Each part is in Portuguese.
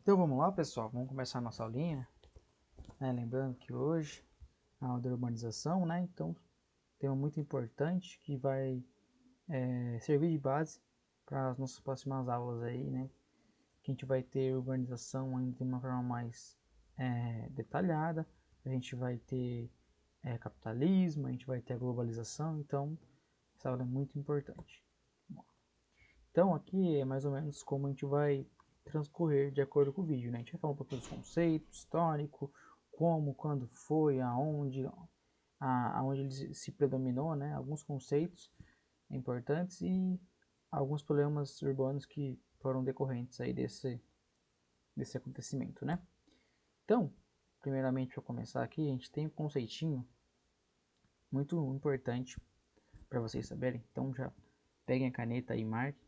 Então vamos lá, pessoal, vamos começar a nossa aulinha, né? Lembrando que hoje é a aula de urbanização, né? Então, tema muito importante que vai servir de base para as nossas próximas aulas aí, né? Que a gente vai ter urbanização ainda de uma forma mais detalhada, a gente vai ter capitalismo, a gente vai ter a globalização, então essa aula é muito importante. Então aqui é mais ou menos como a gente vai transcorrer de acordo com o vídeo, né? A gente vai falar um pouquinho dos conceitos, histórico, como, quando foi, aonde ele se predominou, né? Alguns conceitos importantes e alguns problemas urbanos que foram decorrentes aí desse acontecimento, né? Então, primeiramente para começar aqui, a gente tem um conceitinho muito importante para vocês saberem. Então já peguem a caneta e marquem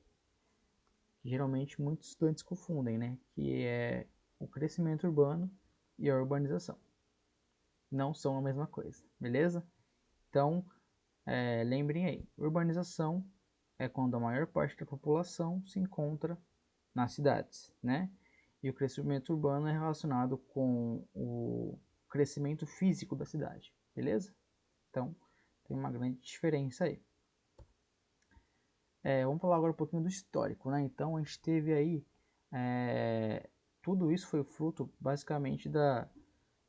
que geralmente muitos estudantes confundem, né? Que é o crescimento urbano e a urbanização. Não são a mesma coisa, beleza? Então, lembrem aí, urbanização é quando a maior parte da população se encontra nas cidades, né? E o crescimento urbano é relacionado com o crescimento físico da cidade, beleza? Então, tem uma grande diferença aí. Vamos falar agora um pouquinho do histórico, né? Então a gente teve aí, tudo isso foi fruto basicamente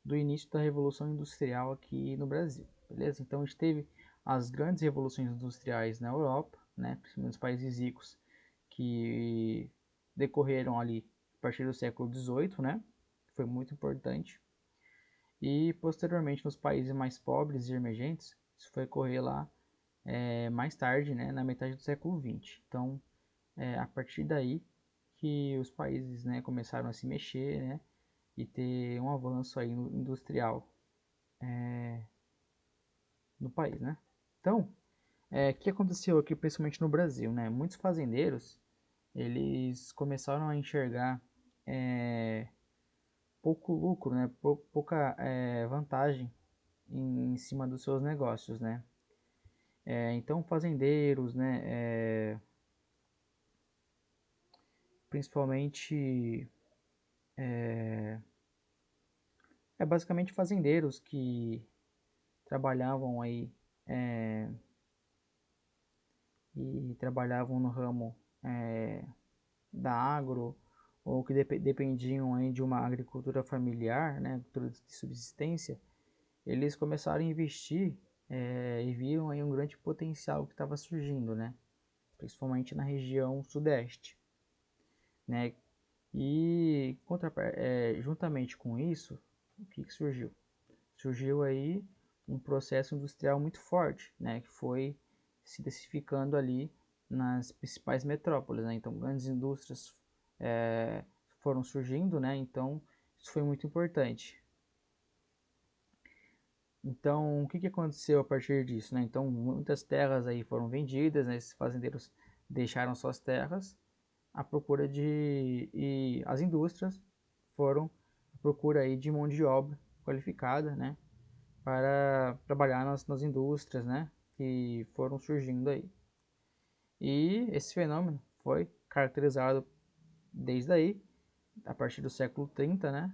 do início da Revolução Industrial aqui no Brasil, beleza? Então a gente teve as grandes revoluções industriais na Europa, né? Principalmente nos países ricos, que decorreram ali a partir do século XVIII, né? Foi muito importante. E posteriormente nos países mais pobres e emergentes, isso foi ocorrer lá mais tarde, né, na metade do século XX. Então, a partir daí que os países, né, começaram a se mexer, né, e ter um avanço aí industrial no país, né. Então, o que aconteceu aqui principalmente no Brasil, né? Muitos fazendeiros eles começaram a enxergar pouco lucro, né, pouca vantagem em cima dos seus negócios, né. Então, fazendeiros, né, principalmente basicamente fazendeiros que trabalhavam aí é, e trabalhavam no ramo da agro ou que dependiam aí de uma agricultura familiar, né, agricultura de subsistência, eles começaram a investir e viram aí um grande potencial que estava surgindo, né, principalmente na região sudeste, né, e juntamente com isso, o que surgiu? Surgiu aí um processo industrial muito forte, né, que foi se densificando ali nas principais metrópoles, né? Então grandes indústrias é, foram surgindo, né? Então isso foi muito importante. Então o que aconteceu a partir disso, né? Então muitas terras aí foram vendidas, né? Esses fazendeiros deixaram suas terras à procura e as indústrias foram à procura aí de mão de obra qualificada, né? Para trabalhar nas indústrias, né, que foram surgindo aí. E esse fenômeno foi caracterizado desde aí, a partir do século 30, né,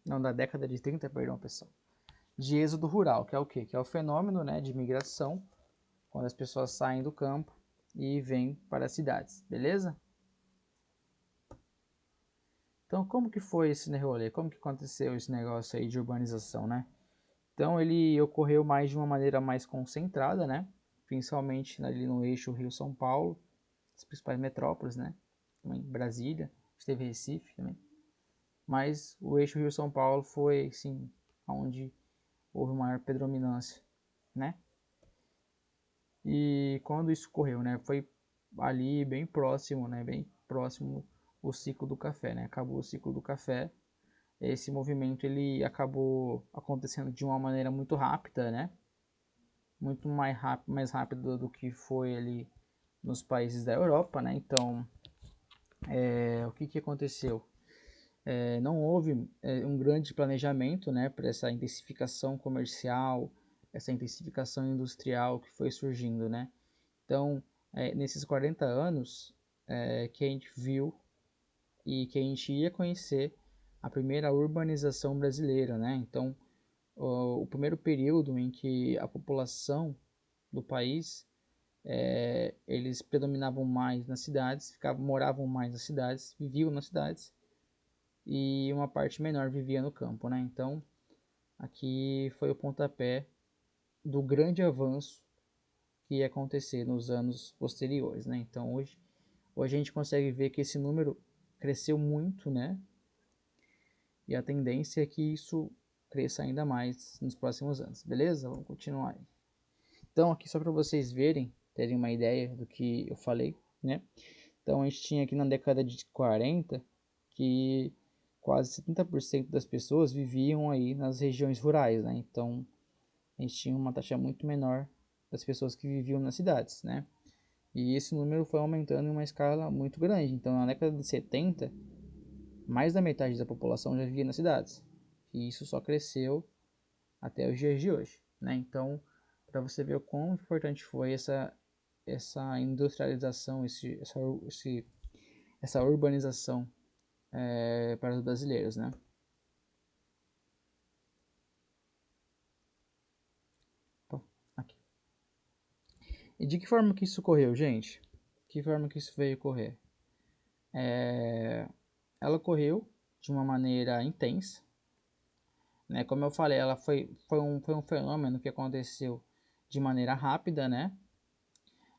não, da década de 30, perdão, pessoal, de êxodo rural, que é o quê? Que é o fenômeno, né, de migração, quando as pessoas saem do campo e vêm para as cidades, beleza? Então, como que foi esse rolê? Como que aconteceu esse negócio aí de urbanização, né? Então ele ocorreu mais de uma maneira mais concentrada, né? Principalmente ali no eixo Rio-São Paulo, as principais metrópoles, né? Também Brasília, esteve Recife também. Mas o eixo Rio-São Paulo foi, sim, onde houve maior predominância, né? E quando isso ocorreu, né? Foi ali bem próximo, né? Bem próximo o ciclo do café, né? Acabou o ciclo do café. Esse movimento ele acabou acontecendo de uma maneira muito rápida, né? Muito mais rápido do que foi ali nos países da Europa, né? Então, o que aconteceu? Não houve um grande planejamento, né, para essa intensificação comercial, essa intensificação industrial que foi surgindo, né? Então, nesses 40 anos, que a gente viu e que a gente ia conhecer a primeira urbanização brasileira, né? Então, o primeiro período em que a população do país, eles predominavam mais nas cidades, moravam mais nas cidades, viviam nas cidades, e uma parte menor vivia no campo, né? Então, aqui foi o pontapé do grande avanço que ia acontecer nos anos posteriores, né? Então, hoje a gente consegue ver que esse número cresceu muito, né? E a tendência é que isso cresça ainda mais nos próximos anos, beleza? Vamos continuar aí. Então, aqui só para vocês verem, terem uma ideia do que eu falei, né? Então, a gente tinha aqui na década de 40 que quase 70% das pessoas viviam aí nas regiões rurais, né? Então, a gente tinha uma taxa muito menor das pessoas que viviam nas cidades, né? E esse número foi aumentando em uma escala muito grande. Então, na década de 70, mais da metade da população já vivia nas cidades. E isso só cresceu até os dias de hoje, né? Então, para você ver o quão importante foi essa industrialização, essa urbanização para os brasileiros, né? Bom, aqui. E de que forma que isso ocorreu, gente? De que forma que isso veio ocorrer? Ela ocorreu de uma maneira intensa, né? Como eu falei, ela foi um fenômeno que aconteceu de maneira rápida, né?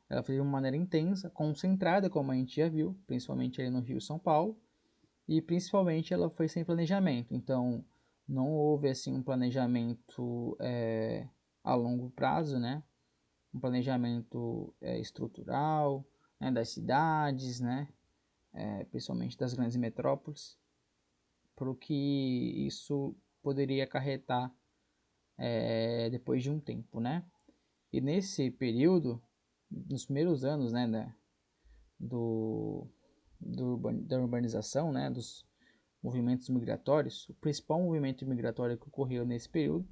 Ela foi de uma maneira intensa, concentrada, como a gente já viu, principalmente ali no Rio e São Paulo, e principalmente ela foi sem planejamento. Então, não houve assim um planejamento a longo prazo, né? Um planejamento estrutural, né? Das cidades, né? Principalmente das grandes metrópoles, para o que isso poderia acarretar depois de um tempo, né? E nesse período, nos primeiros anos, né, do, da urbanização, né, dos movimentos migratórios, o principal movimento migratório que ocorreu nesse período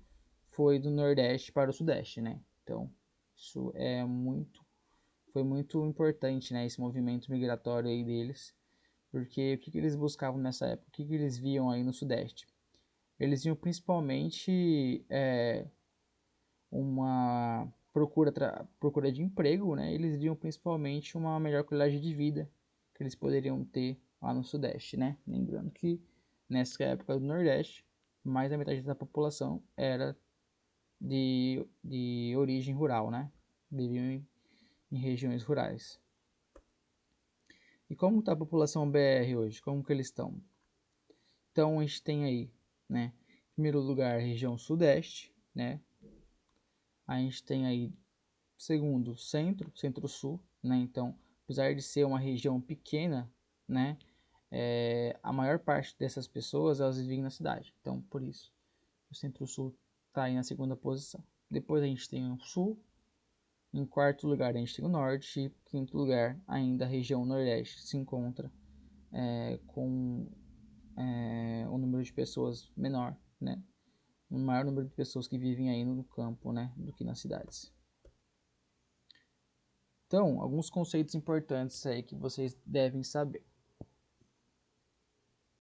foi do Nordeste para o Sudeste, né? Então, isso foi muito importante, né, esse movimento migratório aí deles, porque o que eles buscavam nessa época, o que eles viam aí no Sudeste? Eles viam principalmente uma procura de emprego, né? Eles viam principalmente uma melhor qualidade de vida que eles poderiam ter lá no Sudeste, né? Lembrando que nessa época do Nordeste, mais da metade da população era de origem rural, né? Viviam em regiões rurais. E como está a população BR hoje? Como que eles estão? Então a gente tem aí, né? Em primeiro lugar, a região Sudeste, né? A gente tem aí segundo, centro-sul, né? Então, apesar de ser uma região pequena, né? A maior parte dessas pessoas, elas vivem na cidade. Então, por isso, o centro-sul está aí na segunda posição. Depois a gente tem o sul. Em quarto lugar, a gente tem o norte. E em quinto lugar, ainda a região nordeste se encontra com um número de pessoas menor, né? Um maior número de pessoas que vivem aí no campo, né? Do que nas cidades. Então, alguns conceitos importantes aí que vocês devem saber.